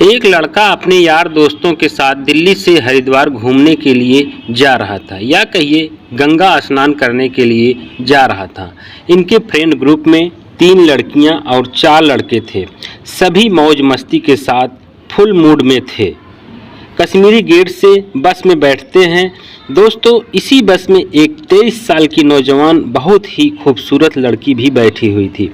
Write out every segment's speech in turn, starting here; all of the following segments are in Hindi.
एक लड़का अपने यार दोस्तों के साथ दिल्ली से हरिद्वार घूमने के लिए जा रहा था, या कहिए गंगा स्नान करने के लिए जा रहा था। इनके फ्रेंड ग्रुप में 3 लड़कियां और 4 लड़के थे। सभी मौज मस्ती के साथ फुल मूड में थे। कश्मीरी गेट से बस में बैठते हैं। दोस्तों, इसी बस में एक 23 साल की नौजवान बहुत ही खूबसूरत लड़की भी बैठी हुई थी।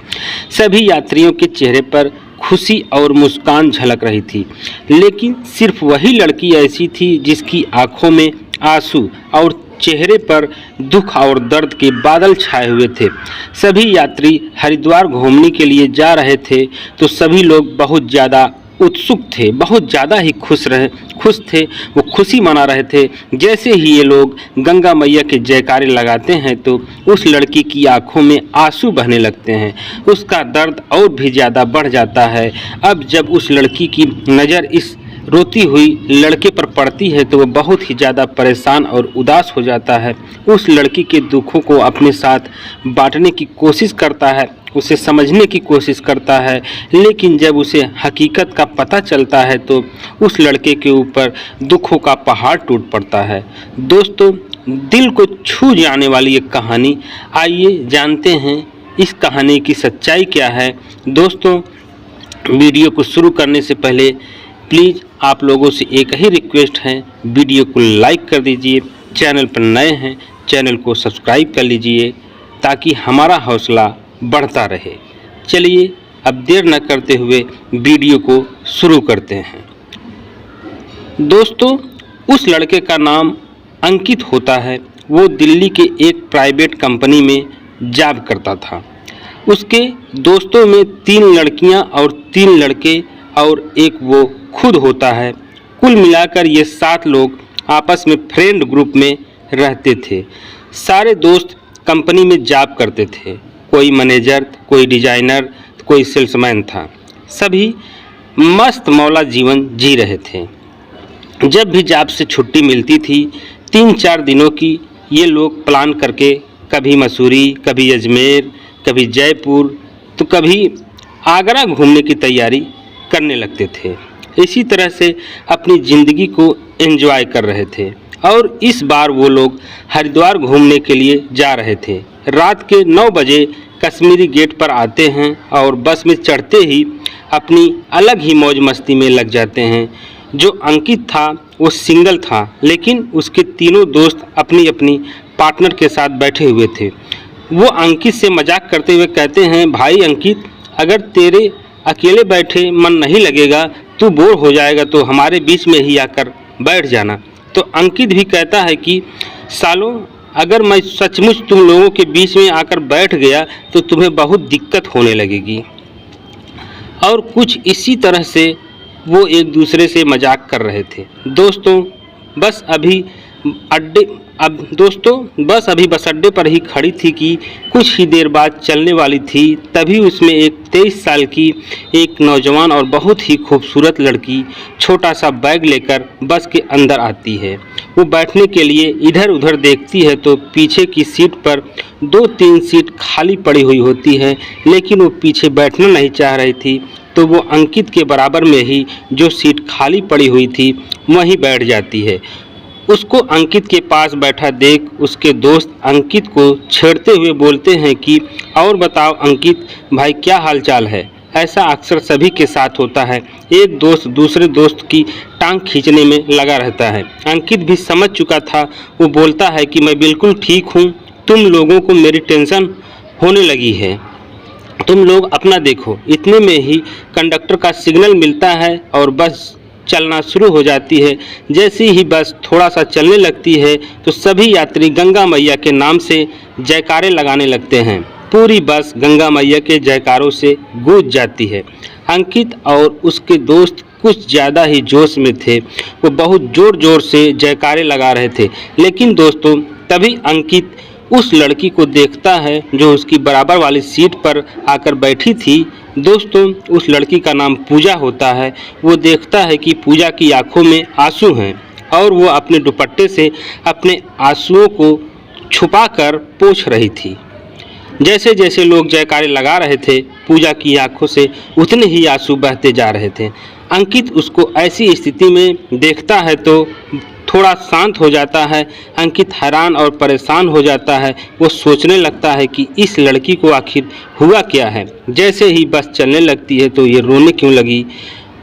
सभी यात्रियों के चेहरे पर खुशी और मुस्कान झलक रही थी, लेकिन सिर्फ वही लड़की ऐसी थी जिसकी आंखों में आंसू और चेहरे पर दुख और दर्द के बादल छाए हुए थे। सभी यात्री हरिद्वार घूमने के लिए जा रहे थे, तो सभी लोग बहुत ज़्यादा उत्सुक थे, बहुत ज़्यादा ही खुश थे। वो खुशी मना रहे थे। जैसे ही ये लोग गंगा मैया के जयकारे लगाते हैं तो उस लड़की की आंखों में आंसू बहने लगते हैं। उसका दर्द और भी ज़्यादा बढ़ जाता है। अब जब उस लड़की की नज़र इस रोती हुई लड़के पर पड़ती है तो वह बहुत ही ज़्यादा परेशान और उदास हो जाता है। उस लड़की के दुखों को अपने साथ बांटने की कोशिश करता है, उसे समझने की कोशिश करता है, लेकिन जब उसे हकीकत का पता चलता है तो उस लड़के के ऊपर दुखों का पहाड़ टूट पड़ता है। दोस्तों, दिल को छू जाने वाली एक कहानी, आइए जानते हैं इस कहानी की सच्चाई क्या है। दोस्तों, वीडियो को शुरू करने से पहले प्लीज़ आप लोगों से एक ही रिक्वेस्ट है, वीडियो को लाइक कर दीजिए। चैनल पर नए हैं, चैनल को सब्सक्राइब कर लीजिए ताकि हमारा हौसला बढ़ता रहे। चलिए अब देर न करते हुए वीडियो को शुरू करते हैं। दोस्तों, उस लड़के का नाम अंकित होता है। वो दिल्ली के एक प्राइवेट कंपनी में जॉब करता था। उसके दोस्तों में 3 लड़कियां और 3 लड़के और एक वो खुद होता है। कुल मिलाकर ये 7 लोग आपस में फ्रेंड ग्रुप में रहते थे। सारे दोस्त कंपनी में जॉब करते थे। कोई मैनेजर, कोई डिजाइनर, कोई सेल्समैन था। सभी मस्त मौला जीवन जी रहे थे। जब भी जॉब से छुट्टी मिलती थी, 3-4 दिनों की, ये लोग प्लान करके कभी मसूरी, कभी अजमेर, कभी जयपुर, तो कभी आगरा घूमने की तैयारी करने लगते थे। इसी तरह से अपनी ज़िंदगी को एंजॉय कर रहे थे। और इस बार वो लोग हरिद्वार घूमने के लिए जा रहे थे। रात के 9 बजे कश्मीरी गेट पर आते हैं और बस में चढ़ते ही अपनी अलग ही मौज मस्ती में लग जाते हैं। जो अंकित था वो सिंगल था, लेकिन उसके तीनों दोस्त अपनी अपनी पार्टनर के साथ बैठे हुए थे। वो अंकित से मजाक करते हुए कहते हैं, भाई अंकित, अगर तेरे अकेले बैठे मन नहीं लगेगा, तू बोर हो जाएगा तो हमारे बीच में ही आकर बैठ जाना। तो अंकित भी कहता है कि सालों, अगर मैं सचमुच तुम लोगों के बीच में आकर बैठ गया तो तुम्हें बहुत दिक्कत होने लगेगी। और कुछ इसी तरह से वो एक दूसरे से मजाक कर रहे थे। दोस्तों, बस अभी बस अड्डे पर ही खड़ी थी कि कुछ ही देर बाद चलने वाली थी। तभी उसमें एक 23 साल की एक नौजवान और बहुत ही खूबसूरत लड़की छोटा सा बैग लेकर बस के अंदर आती है। वो बैठने के लिए इधर उधर देखती है तो पीछे की सीट पर 2-3 सीट खाली पड़ी हुई होती है, लेकिन वो पीछे बैठना नहीं चाह रही थी। तो वो अंकित के बराबर में ही जो सीट खाली पड़ी हुई थी वहीं बैठ जाती है। उसको अंकित के पास बैठा देख उसके दोस्त अंकित को छेड़ते हुए बोलते हैं कि और बताओ अंकित भाई, क्या हालचाल है। ऐसा अक्सर सभी के साथ होता है। एक दोस्त दूसरे दोस्त की टांग खींचने में लगा रहता है। अंकित भी समझ चुका था। वो बोलता है कि मैं बिल्कुल ठीक हूँ, तुम लोगों को मेरी टेंशन होने लगी है, तुम लोग अपना देखो। इतने में ही कंडक्टर का सिग्नल मिलता है और बस चलना शुरू हो जाती है। जैसे ही बस थोड़ा सा चलने लगती है तो सभी यात्री गंगा मैया के नाम से जयकारे लगाने लगते हैं। पूरी बस गंगा मैया के जयकारों से गूंज जाती है। अंकित और उसके दोस्त कुछ ज़्यादा ही जोश में थे। वो बहुत ज़ोर ज़ोर से जयकारे लगा रहे थे। लेकिन दोस्तों, तभी अंकित उस लड़की को देखता है जो उसकी बराबर वाली सीट पर आकर बैठी थी। दोस्तों, उस लड़की का नाम पूजा होता है। वो देखता है कि पूजा की आंखों में आंसू हैं और वो अपने दुपट्टे से अपने आंसुओं को छुपाकर पोंछ रही थी। जैसे जैसे लोग जयकारे लगा रहे थे, पूजा की आंखों से उतने ही आंसू बहते जा रहे थे। अंकित उसको ऐसी स्थिति में देखता है तो थोड़ा शांत हो जाता है। अंकित हैरान और परेशान हो जाता है। वो सोचने लगता है कि इस लड़की को आखिर हुआ क्या है। जैसे ही बस चलने लगती है तो ये रोने क्यों लगी।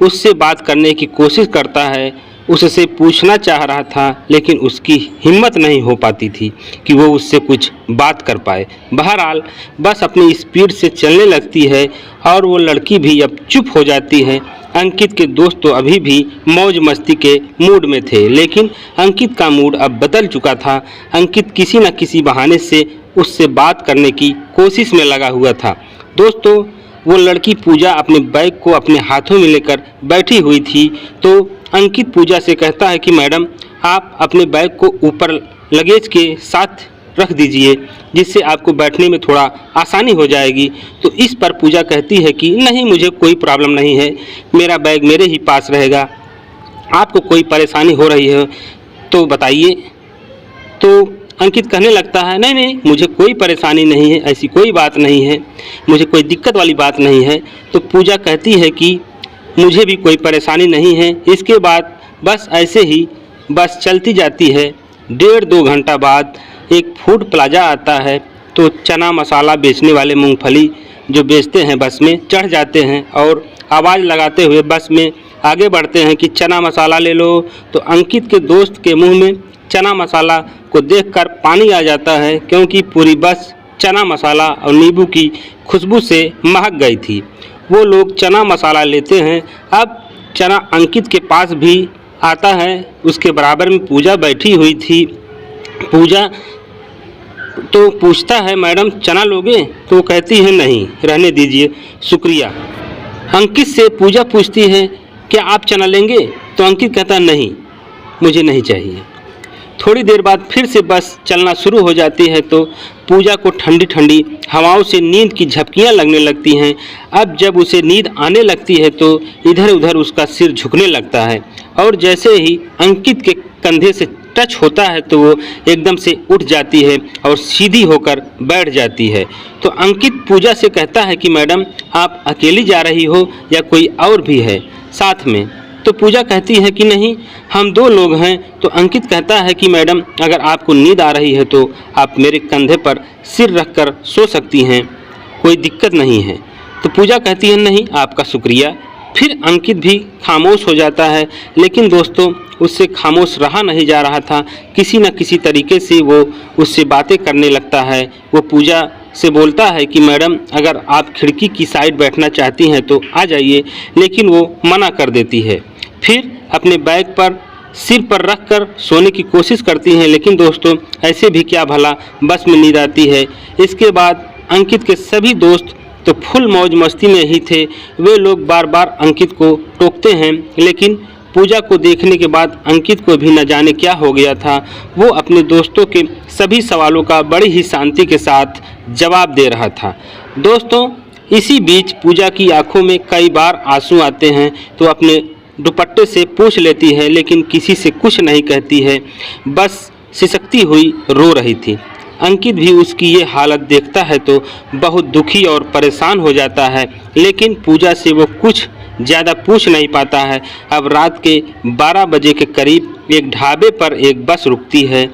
उससे बात करने की कोशिश करता है, उससे पूछना चाह रहा था, लेकिन उसकी हिम्मत नहीं हो पाती थी कि वो उससे कुछ बात कर पाए। बहरहाल बस अपनी स्पीड से चलने लगती है और वो लड़की भी अब चुप हो जाती है। अंकित के दोस्त तो अभी भी मौज मस्ती के मूड में थे, लेकिन अंकित का मूड अब बदल चुका था। अंकित किसी न किसी बहाने से उससे बात करने की कोशिश में लगा हुआ था। दोस्तों, वो लड़की पूजा अपने बैग को अपने हाथों में लेकर बैठी हुई थी, तो अंकित पूजा से कहता है कि मैडम, आप अपने बैग को ऊपर लगेज के साथ रख दीजिए, जिससे आपको बैठने में थोड़ा आसानी हो जाएगी। तो इस पर पूजा कहती है कि नहीं, मुझे कोई प्रॉब्लम नहीं है, मेरा बैग मेरे ही पास रहेगा। आपको कोई परेशानी हो रही है तो बताइए। तो अंकित कहने लगता है, नहीं नहीं, मुझे कोई परेशानी नहीं है, ऐसी कोई बात नहीं है, मुझे कोई दिक्कत वाली बात नहीं है। तो पूजा कहती है कि मुझे भी कोई परेशानी नहीं है। इसके बाद बस ऐसे ही बस चलती जाती है। 1.5-2 घंटा बाद एक फूड प्लाजा आता है, तो चना मसाला बेचने वाले मूंगफली जो बेचते हैं बस में चढ़ जाते हैं और आवाज़ लगाते हुए बस में आगे बढ़ते हैं कि चना मसाला ले लो। तो अंकित के दोस्त के मुंह में चना मसाला को देखकर पानी आ जाता है, क्योंकि पूरी बस चना मसाला और नींबू की खुशबू से महक गई थी। वो लोग चना मसाला लेते हैं। अब चना अंकित के पास भी आता है, उसके बराबर में पूजा बैठी हुई थी। पूजा तो पूछता है, मैडम चना लोगे? तो कहती है नहीं, रहने दीजिए, शुक्रिया। अंकित से पूजा पूछती है, क्या आप चना लेंगे? तो अंकित कहता है, नहीं, मुझे नहीं चाहिए। थोड़ी देर बाद फिर से बस चलना शुरू हो जाती है, तो पूजा को ठंडी ठंडी हवाओं से नींद की झपकियां लगने लगती हैं। अब जब उसे नींद आने लगती है तो इधर उधर उसका सिर झुकने लगता है, और जैसे ही अंकित के कंधे से टच होता है तो वो एकदम से उठ जाती है और सीधी होकर बैठ जाती है। तो अंकित पूजा से कहता है कि मैडम, आप अकेली जा रही हो या कोई और भी है साथ में? तो पूजा कहती है कि नहीं, हम 2 लोग हैं। तो अंकित कहता है कि मैडम, अगर आपको नींद आ रही है तो आप मेरे कंधे पर सिर रखकर सो सकती हैं, कोई दिक्कत नहीं है। तो पूजा कहती है, नहीं, आपका शुक्रिया। फिर अंकित भी खामोश हो जाता है, लेकिन दोस्तों उससे खामोश रहा नहीं जा रहा था। किसी न किसी तरीके से वो उससे बातें करने लगता है। वो पूजा से बोलता है कि मैडम, अगर आप खिड़की की साइड बैठना चाहती हैं तो आ जाइए, लेकिन वो मना कर देती है। फिर अपने बैग पर सिर पर रखकर सोने की कोशिश करती हैं, लेकिन दोस्तों ऐसे भी क्या भला बस में नींद आती है। इसके बाद अंकित के सभी दोस्त तो फुल मौज मस्ती में ही थे। वे लोग बार बार अंकित को टोकते हैं, लेकिन पूजा को देखने के बाद अंकित को भी न जाने क्या हो गया था। वो अपने दोस्तों के सभी सवालों का बड़ी ही शांति के साथ जवाब दे रहा था। दोस्तों, इसी बीच पूजा की आंखों में कई बार आंसू आते हैं, तो अपने दुपट्टे से पूछ लेती है, लेकिन किसी से कुछ नहीं कहती है, बस सिसकती हुई रो रही थी। अंकित भी उसकी ये हालत देखता है तो बहुत दुखी और परेशान हो जाता है, लेकिन पूजा से वो कुछ ज़्यादा पूछ नहीं पाता है। अब रात के 12 बजे के करीब एक ढाबे पर एक बस रुकती है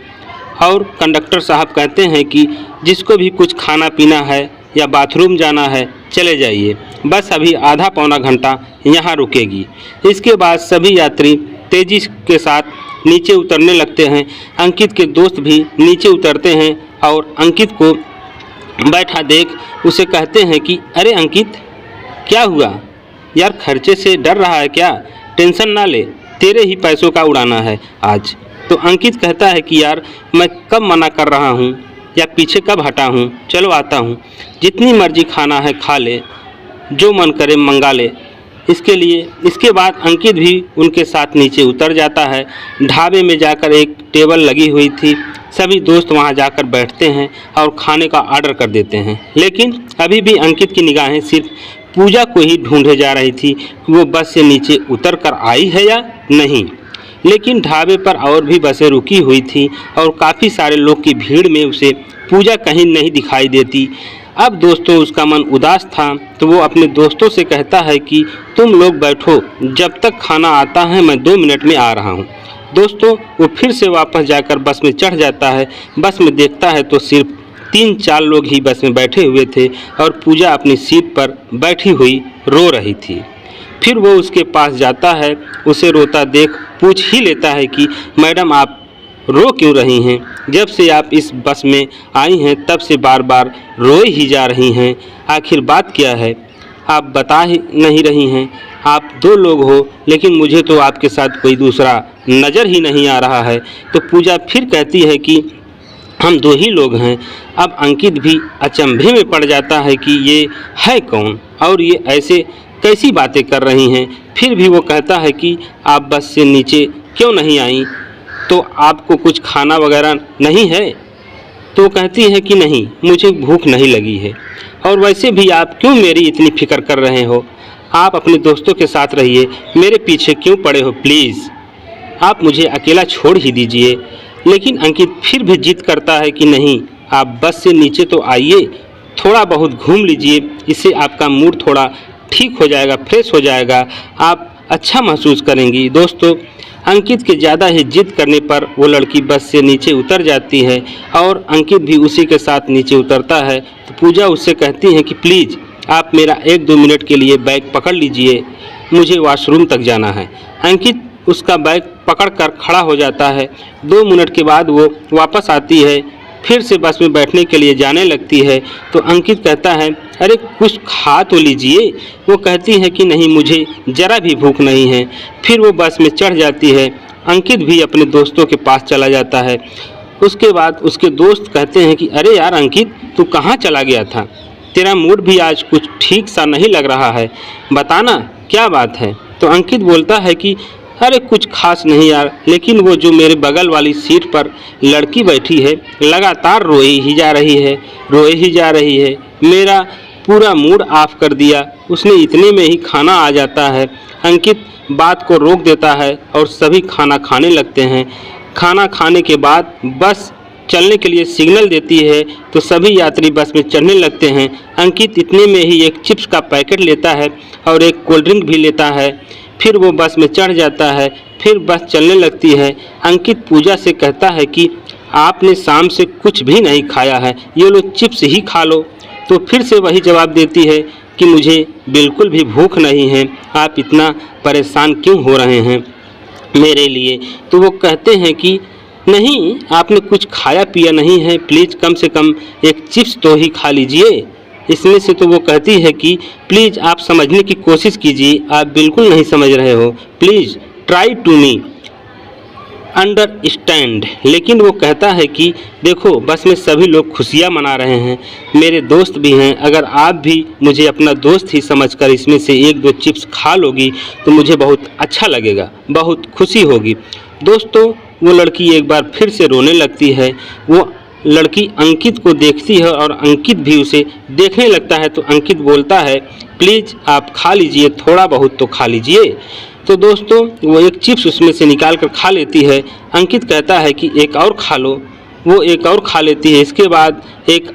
और कंडक्टर साहब कहते हैं कि जिसको भी कुछ खाना पीना है या बाथरूम जाना है चले जाइए, बस अभी आधा पौना घंटा यहाँ रुकेगी। इसके बाद सभी यात्री तेज़ी के साथ नीचे उतरने लगते हैं। अंकित के दोस्त भी नीचे उतरते हैं और अंकित को बैठा देख उसे कहते हैं कि अरे अंकित, क्या हुआ यार, खर्चे से डर रहा है क्या? टेंशन ना ले, तेरे ही पैसों का उड़ाना है आज। तो अंकित कहता है कि यार, मैं कब मना कर रहा हूँ या पीछे कब हटा हूँ, चलो आता हूँ, जितनी मर्जी खाना है खा ले, जो मन करे मंगा ले। इसके बाद अंकित भी उनके साथ नीचे उतर जाता है। ढाबे में जाकर एक टेबल लगी हुई थी, सभी दोस्त वहां जाकर बैठते हैं और खाने का ऑर्डर कर देते हैं, लेकिन अभी भी अंकित की निगाहें सिर्फ पूजा को ही ढूंढे जा रही थी कि वो बस से नीचे उतर कर आई है या नहीं। लेकिन ढाबे पर और भी बसें रुकी हुई थी और काफ़ी सारे लोग की भीड़ में उसे पूजा कहीं नहीं दिखाई देती। अब दोस्तों उसका मन उदास था, तो वो अपने दोस्तों से कहता है कि तुम लोग बैठो, जब तक खाना आता है मैं 2 मिनट में आ रहा हूँ। दोस्तों वो फिर से वापस जाकर बस में चढ़ जाता है। बस में देखता है तो सिर्फ 3-4 लोग ही बस में बैठे हुए थे और पूजा अपनी सीट पर बैठी हुई रो रही थी। फिर वो उसके पास जाता है, उसे रोता देख पूछ ही लेता है कि मैडम आप रो क्यों रही हैं? जब से आप इस बस में आई हैं तब से बार बार रोए ही जा रही हैं। आखिर बात क्या है? आप बता ही नहीं रही हैं। आप 2 लोग हो, लेकिन मुझे तो आपके साथ कोई दूसरा नज़र ही नहीं आ रहा है। तो पूजा फिर कहती है कि हम 2 ही लोग हैं। अब अंकित भी अचंभे में पड़ जाता है कि ये है कौन और ये ऐसे कैसी बातें कर रही हैं। फिर भी वो कहता है कि आप बस से नीचे क्यों नहीं आई? तो आपको कुछ खाना वगैरह नहीं है? तो वो कहती है कि नहीं, मुझे भूख नहीं लगी है। और वैसे भी आप क्यों मेरी इतनी फिक्र कर रहे हो? आप अपने दोस्तों के साथ रहिए, मेरे पीछे क्यों पड़े हो? प्लीज़ आप मुझे अकेला छोड़ ही दीजिए। लेकिन अंकित फिर भी जिद करता है कि नहीं, आप बस से नीचे तो आइए, थोड़ा बहुत घूम लीजिए, इससे आपका मूड थोड़ा ठीक हो जाएगा, फ्रेश हो जाएगा, आप अच्छा महसूस करेंगी। दोस्तों अंकित के ज़्यादा ही जिद करने पर वो लड़की बस से नीचे उतर जाती है और अंकित भी उसी के साथ नीचे उतरता है। तो पूजा उससे कहती है कि प्लीज़ आप मेरा 1-2 मिनट के लिए बैग पकड़ लीजिए, मुझे वॉशरूम तक जाना है। अंकित उसका बैग पकड़कर खड़ा हो जाता है। 2 मिनट के बाद वो वापस आती है, फिर से बस में बैठने के लिए जाने लगती है। तो अंकित कहता है अरे कुछ खा तो लीजिए। वो कहती है कि नहीं, मुझे ज़रा भी भूख नहीं है। फिर वो बस में चढ़ जाती है। अंकित भी अपने दोस्तों के पास चला जाता है। उसके बाद उसके दोस्त कहते हैं कि अरे यार अंकित, तू कहाँ चला गया था? तेरा मूड भी आज कुछ ठीक सा नहीं लग रहा है, बताना क्या बात है? तो अंकित बोलता है कि अरे कुछ खास नहीं यार, लेकिन वो जो मेरे बगल वाली सीट पर लड़की बैठी है लगातार रोए ही जा रही है, मेरा पूरा मूड ऑफ कर दिया। उसने इतने में ही खाना आ जाता है। अंकित बात को रोक देता है और सभी खाना खाने लगते हैं। खाना खाने के बाद बस चलने के लिए सिग्नल देती है तो सभी यात्री बस में चढ़ने लगते हैं। अंकित इतने में ही एक चिप्स का पैकेट लेता है और एक कोल्ड ड्रिंक भी लेता है। फिर वो बस में चढ़ जाता है। फिर बस चलने लगती है। अंकित पूजा से कहता है कि आपने शाम से कुछ भी नहीं खाया है, ये लो चिप्स ही खा लो। तो फिर से वही जवाब देती है कि मुझे बिल्कुल भी भूख नहीं है, आप इतना परेशान क्यों हो रहे हैं मेरे लिए? तो वो कहते हैं कि नहीं, आपने कुछ खाया पिया नहीं है, प्लीज़ कम से कम एक चिप्स तो ही खा लीजिए। इसमें से तो वो कहती है कि प्लीज़ आप समझने की कोशिश कीजिए, आप बिल्कुल नहीं समझ रहे हो, please try to me understand. लेकिन वो कहता है कि देखो बस में सभी लोग खुशियाँ मना रहे हैं, मेरे दोस्त भी हैं, अगर आप भी मुझे अपना दोस्त ही समझकर इसमें से 1-2 चिप्स खा लोगी तो मुझे बहुत अच्छा लगेगा, बहुत खुशी होगी। दोस्तों वो लड़की एक बार फिर से रोने लगती है। वो लड़की अंकित को देखती है और अंकित भी उसे देखने लगता है। तो अंकित बोलता है प्लीज़ आप खा लीजिए, थोड़ा बहुत तो खा लीजिए। तो दोस्तों वो एक चिप्स उसमें से निकाल कर खा लेती है। अंकित कहता है कि एक और खा लो। वो एक और खा लेती है। इसके बाद एक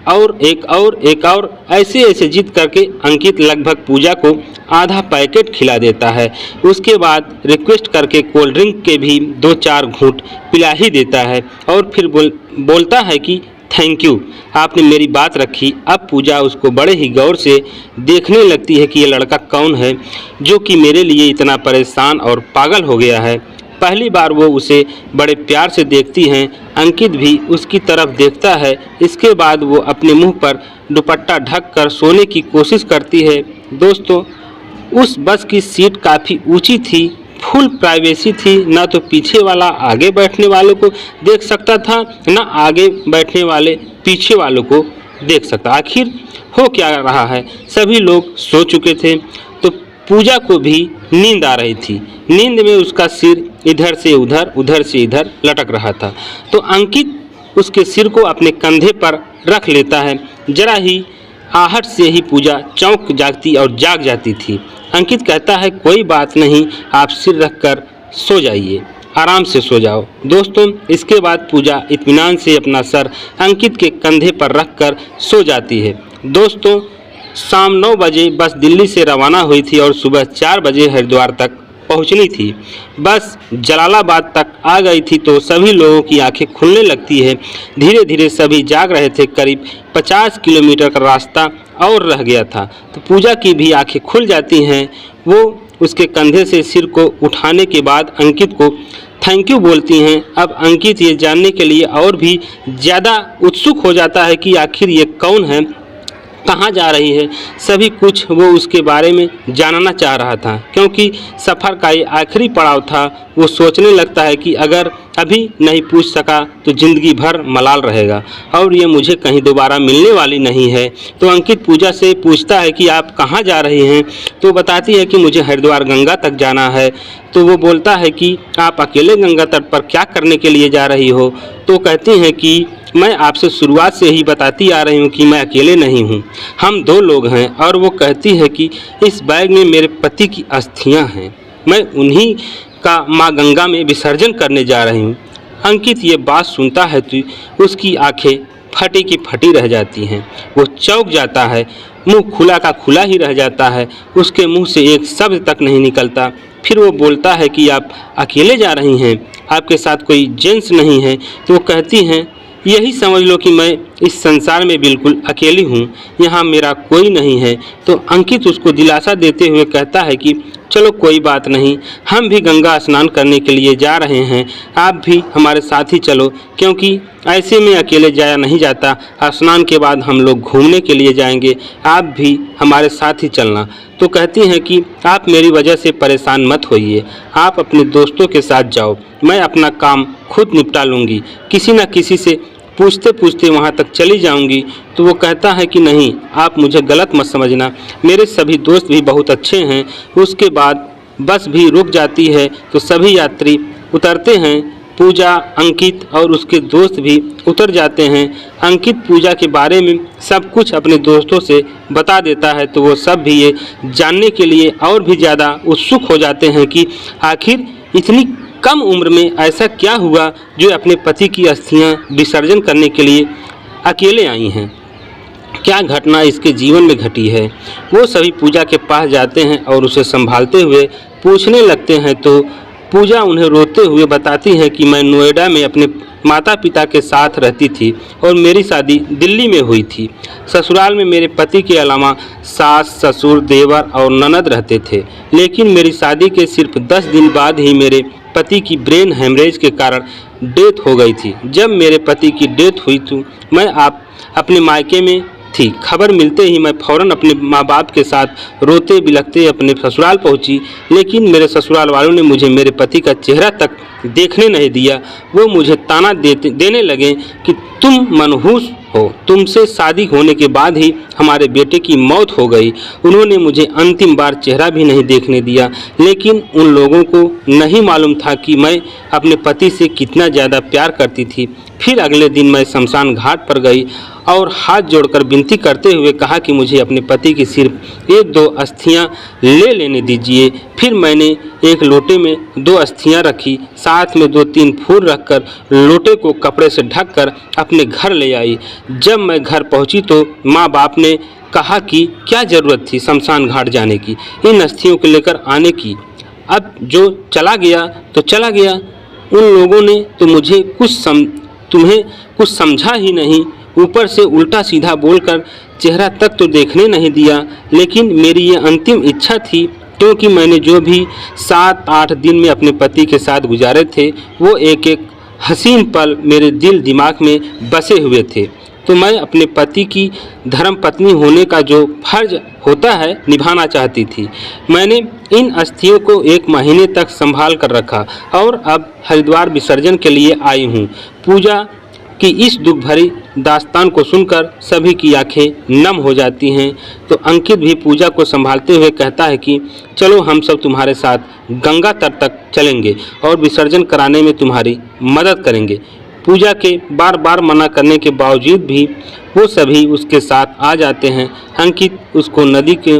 और ऐसे जिद करके अंकित लगभग पूजा को आधा पैकेट खिला देता है। उसके बाद रिक्वेस्ट करके कोल्ड ड्रिंक के भी 2-4 घूंट पिला ही देता है और फिर बोलता है कि थैंक यू, आपने मेरी बात रखी। अब पूजा उसको बड़े ही गौर से देखने लगती है कि ये लड़का कौन है जो कि मेरे लिए इतना परेशान और पागल हो गया है। पहली बार वो उसे बड़े प्यार से देखती हैं। अंकित भी उसकी तरफ देखता है। इसके बाद वो अपने मुंह पर दुपट्टा ढक कर सोने की कोशिश करती है। दोस्तों उस बस की सीट काफ़ी ऊंची थी, फुल प्राइवेसी थी। ना तो पीछे वाला आगे बैठने वालों को देख सकता था, ना आगे बैठने वाले पीछे वालों को देख सकता। आखिर हो क्या रहा है? सभी लोग सो चुके थे। तो पूजा को भी नींद आ रही थी। नींद में उसका सिर इधर से उधर, उधर से इधर लटक रहा था। तो अंकित उसके सिर को अपने कंधे पर रख लेता है। जरा ही आहट से ही पूजा चौंक जाती और जाग जाती थी। अंकित कहता है कोई बात नहीं, आप सिर रखकर सो जाइए, आराम से सो जाओ। दोस्तों इसके बाद पूजा इत्मीनान से अपना सर अंकित के कंधे पर रखकर सो जाती है। दोस्तों, शाम 9 बजे बस दिल्ली से रवाना हुई थी और सुबह 4 बजे हरिद्वार तक पहुंचनी थी। बस जलालाबाद तक आ गई थी तो सभी लोगों की आंखें खुलने लगती है। धीरे धीरे सभी जाग रहे थे। करीब 50 किलोमीटर का रास्ता और रह गया था तो पूजा की भी आंखें खुल जाती हैं। वो उसके कंधे से सिर को उठाने के बाद अंकित को थैंक यू बोलती हैं। अब अंकित ये जानने के लिए और भी ज़्यादा उत्सुक हो जाता है कि आखिर ये कौन है, कहाँ जा रही है। सभी कुछ वो उसके बारे में जानना चाह रहा था, क्योंकि सफ़र का ये आखिरी पड़ाव था। वो सोचने लगता है कि अगर अभी नहीं पूछ सका तो ज़िंदगी भर मलाल रहेगा और ये मुझे कहीं दोबारा मिलने वाली नहीं है। तो अंकित पूजा से पूछता है कि आप कहाँ जा रही हैं, तो बताती है कि मुझे हरिद्वार गंगा तक जाना है। तो वो बोलता है कि आप अकेले गंगा तट पर क्या करने के लिए जा रही हो। तो कहती हैं कि मैं आपसे शुरुआत से ही बताती आ रही हूँ कि मैं अकेले नहीं हूँ, हम 2 लोग हैं। और वो कहती है कि इस बैग में मेरे पति की अस्थियाँ हैं, मैं उन्हीं का माँ गंगा में विसर्जन करने जा रही हूँ। अंकित ये बात सुनता है तो उसकी आंखें फटी की फटी रह जाती हैं। वो चौंक जाता है, मुंह खुला का खुला ही रह जाता है, उसके मुंह से एक शब्द तक नहीं निकलता। फिर वो बोलता है कि आप अकेले जा रही हैं, आपके साथ कोई जेंट्स नहीं है। तो वो कहती हैं यही समझ लो कि मैं इस संसार में बिल्कुल अकेली हूँ, यहाँ मेरा कोई नहीं है। तो अंकित उसको दिलासा देते हुए कहता है कि चलो कोई बात नहीं, हम भी गंगा स्नान करने के लिए जा रहे हैं, आप भी हमारे साथ ही चलो, क्योंकि ऐसे में अकेले जाया नहीं जाता। स्नान के बाद हम लोग घूमने के लिए जाएंगे, आप भी हमारे साथ ही चलना। तो कहती हैं कि आप मेरी वजह से परेशान मत होइए, आप अपने दोस्तों के साथ जाओ, मैं अपना काम खुद निपटा लूँगी, किसी न किसी से पूछते पूछते वहाँ तक चली जाऊंगी। तो वो कहता है कि नहीं, आप मुझे गलत मत समझना, मेरे सभी दोस्त भी बहुत अच्छे हैं। उसके बाद बस भी रुक जाती है तो सभी यात्री उतरते हैं। पूजा, अंकित और उसके दोस्त भी उतर जाते हैं। अंकित पूजा के बारे में सब कुछ अपने दोस्तों से बता देता है तो वो सब भी ये जानने के लिए और भी ज़्यादा उत्सुक हो जाते हैं कि आखिर इतनी कम उम्र में ऐसा क्या हुआ जो अपने पति की अस्थियां विसर्जन करने के लिए अकेले आई हैं, क्या घटना इसके जीवन में घटी है। वो सभी पूजा के पास जाते हैं और उसे संभालते हुए पूछने लगते हैं तो पूजा उन्हें रोते हुए बताती है कि मैं नोएडा में अपने माता पिता के साथ रहती थी और मेरी शादी दिल्ली में हुई थी। ससुराल में मेरे पति के अलावा सास, ससुर, देवर और ननद रहते थे, लेकिन मेरी शादी के सिर्फ 10 दिन बाद ही मेरे पति की ब्रेन हेमरेज के कारण डेथ हो गई थी। जब मेरे पति की डेथ हुई तो मैं अपने मायके में थी। खबर मिलते ही मैं फ़ौरन अपने माँ बाप के साथ रोते बिलखते अपने ससुराल पहुंची, लेकिन मेरे ससुराल वालों ने मुझे मेरे पति का चेहरा तक देखने नहीं दिया। वो मुझे ताना देने लगे कि तुम मनहूस हो, तुमसे शादी होने के बाद ही हमारे बेटे की मौत हो गई। उन्होंने मुझे अंतिम बार चेहरा भी नहीं देखने दिया, लेकिन उन लोगों को नहीं मालूम था कि मैं अपने पति से कितना ज़्यादा प्यार करती थी। फिर अगले दिन मैं शमशान घाट पर गई और हाथ जोड़कर विनती करते हुए कहा कि मुझे अपने पति की सिर्फ 1-2 अस्थियां ले लेने दीजिए। फिर मैंने एक लोटे में 2 अस्थियां रखी, साथ में 2-3 फूल रखकर लोटे को कपड़े से ढककर अपने घर ले आई। जब मैं घर पहुंची तो माँ बाप ने कहा कि क्या ज़रूरत थी शमशान घाट जाने की, इन अस्थियों को लेकर आने की। अब जो चला गया तो चला गया, उन लोगों ने तो मुझे तुम्हें कुछ समझा ही नहीं, ऊपर से उल्टा सीधा बोलकर चेहरा तक तो देखने नहीं दिया। लेकिन मेरी ये अंतिम इच्छा थी, क्योंकि मैंने जो भी 7-8 दिन में अपने पति के साथ गुजारे थे वो एक एक हसीन पल मेरे दिल दिमाग में बसे हुए थे। तो मैं अपने पति की धर्मपत्नी होने का जो फर्ज होता है निभाना चाहती थी। मैंने इन अस्थियों को 1 महीने तक संभाल कर रखा और अब हरिद्वार विसर्जन के लिए आई हूँ। पूजा कि इस दुख भरी दास्तान को सुनकर सभी की आंखें नम हो जाती हैं। तो अंकित भी पूजा को संभालते हुए कहता है कि चलो हम सब तुम्हारे साथ गंगा तट तक चलेंगे और विसर्जन कराने में तुम्हारी मदद करेंगे। पूजा के बार बार मना करने के बावजूद भी वो सभी उसके साथ आ जाते हैं। अंकित उसको नदी के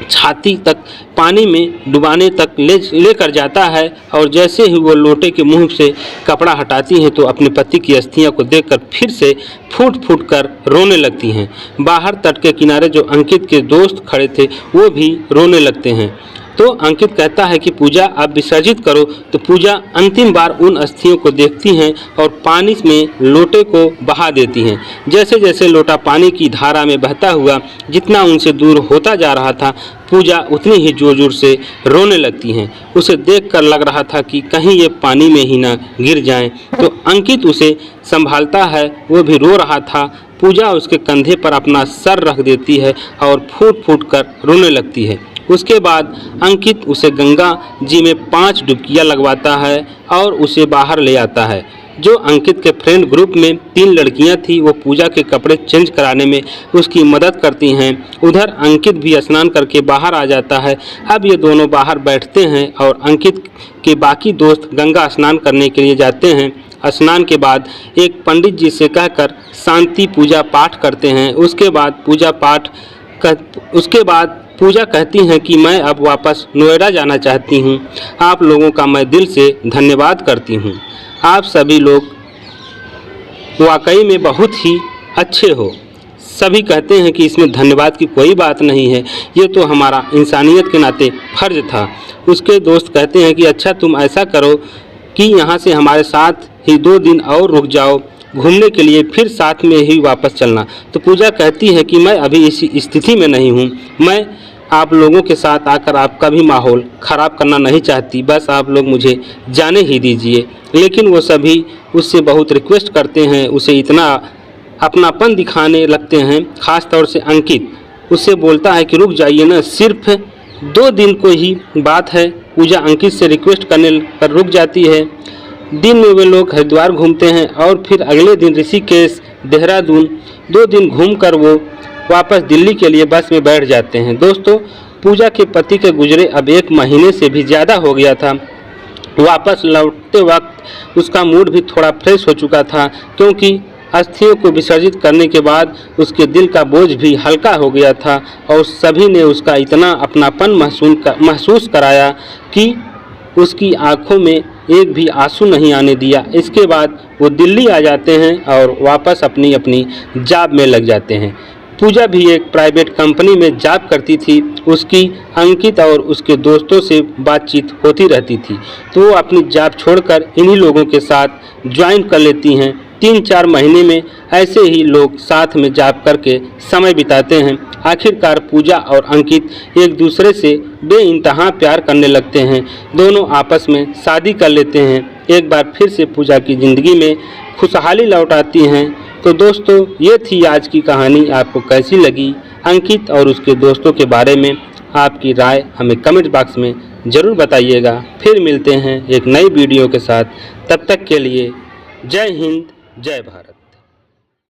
छाती तक पानी में डुबाने तक लेकर जाता है और जैसे ही वो लोटे के मुंह से कपड़ा हटाती हैं तो अपने पति की अस्थियां को देखकर फिर से फूट फूट कर रोने लगती हैं। बाहर तट के किनारे जो अंकित के दोस्त खड़े थे वो भी रोने लगते हैं। तो अंकित कहता है कि पूजा आप विसर्जित करो। तो पूजा अंतिम बार उन अस्थियों को देखती हैं और पानी में लोटे को बहा देती हैं। जैसे जैसे लोटा पानी की धारा में बहता हुआ जितना उनसे दूर होता जा रहा था, पूजा उतनी ही जोर जोर से रोने लगती हैं। उसे देखकर लग रहा था कि कहीं ये पानी में ही ना गिर जाएं। तो अंकित उसे संभालता है, वो भी रो रहा था। पूजा उसके कंधे पर अपना सर रख देती है और फूट फूट कर रोने लगती है। उसके बाद अंकित उसे गंगा जी में 5 डुबकियां लगवाता है और उसे बाहर ले आता है। जो अंकित के फ्रेंड ग्रुप में 3 लड़कियां थी वो पूजा के कपड़े चेंज कराने में उसकी मदद करती हैं। उधर अंकित भी स्नान करके बाहर आ जाता है। अब ये दोनों बाहर बैठते हैं और अंकित के बाकी दोस्त गंगा स्नान करने के लिए जाते हैं। स्नान के बाद एक पंडित जी से कहकर शांति पूजा पाठ करते हैं। उसके बाद पूजा कहती हैं कि मैं अब वापस नोएडा जाना चाहती हूँ। आप लोगों का मैं दिल से धन्यवाद करती हूँ। आप सभी लोग वाकई में बहुत ही अच्छे हो। सभी कहते हैं कि इसमें धन्यवाद की कोई बात नहीं है, ये तो हमारा इंसानियत के नाते फ़र्ज था। उसके दोस्त कहते हैं कि अच्छा तुम ऐसा करो कि यहाँ से हमारे साथ ही 2 दिन और रुक जाओ घूमने के लिए, फिर साथ में ही वापस चलना। तो पूजा कहती है कि मैं अभी इसी स्थिति में नहीं हूँ। मैं आप लोगों के साथ आकर आपका भी माहौल ख़राब करना नहीं चाहती, बस आप लोग मुझे जाने ही दीजिए। लेकिन वो सभी उससे बहुत रिक्वेस्ट करते हैं, उसे इतना अपनापन दिखाने लगते हैं। ख़ास तौर से अंकित उससे बोलता है कि रुक जाइए ना, सिर्फ 2 दिन को ही बात है। पूजा अंकित से रिक्वेस्ट करने पर रुक जाती है। दिन में वे लोग हरिद्वार घूमते हैं और फिर अगले दिन ऋषिकेश, देहरादून 2 दिन घूमकर वो वापस दिल्ली के लिए बस में बैठ जाते हैं। दोस्तों, पूजा के पति के गुजरे अब 1 महीने से भी ज़्यादा हो गया था। वापस लौटते वक्त उसका मूड भी थोड़ा फ्रेश हो चुका था, क्योंकि अस्थियों को विसर्जित करने के बाद उसके दिल का बोझ भी हल्का हो गया था और सभी ने उसका इतना अपनापन महसूस कराया कि उसकी आंखों में एक भी आंसू नहीं आने दिया। इसके बाद वो दिल्ली आ जाते हैं और वापस अपनी अपनी जॉब में लग जाते हैं। पूजा भी एक प्राइवेट कंपनी में जॉब करती थी। उसकी अंकित और उसके दोस्तों से बातचीत होती रहती थी, तो वो अपनी जॉब छोड़कर इन्हीं लोगों के साथ ज्वाइन कर लेती हैं। 3-4 महीने में ऐसे ही लोग साथ में जॉब करके समय बिताते हैं। आखिरकार पूजा और अंकित एक दूसरे से बेइंतहा प्यार करने लगते हैं। दोनों आपस में शादी कर लेते हैं। एक बार फिर से पूजा की ज़िंदगी में खुशहाली लौट आती हैं। तो दोस्तों, ये थी आज की कहानी। आपको कैसी लगी? अंकित और उसके दोस्तों के बारे में आपकी राय हमें कमेंट बॉक्स में ज़रूर बताइएगा। फिर मिलते हैं एक नई वीडियो के साथ। तब तक के लिए जय हिंद, जय भारत।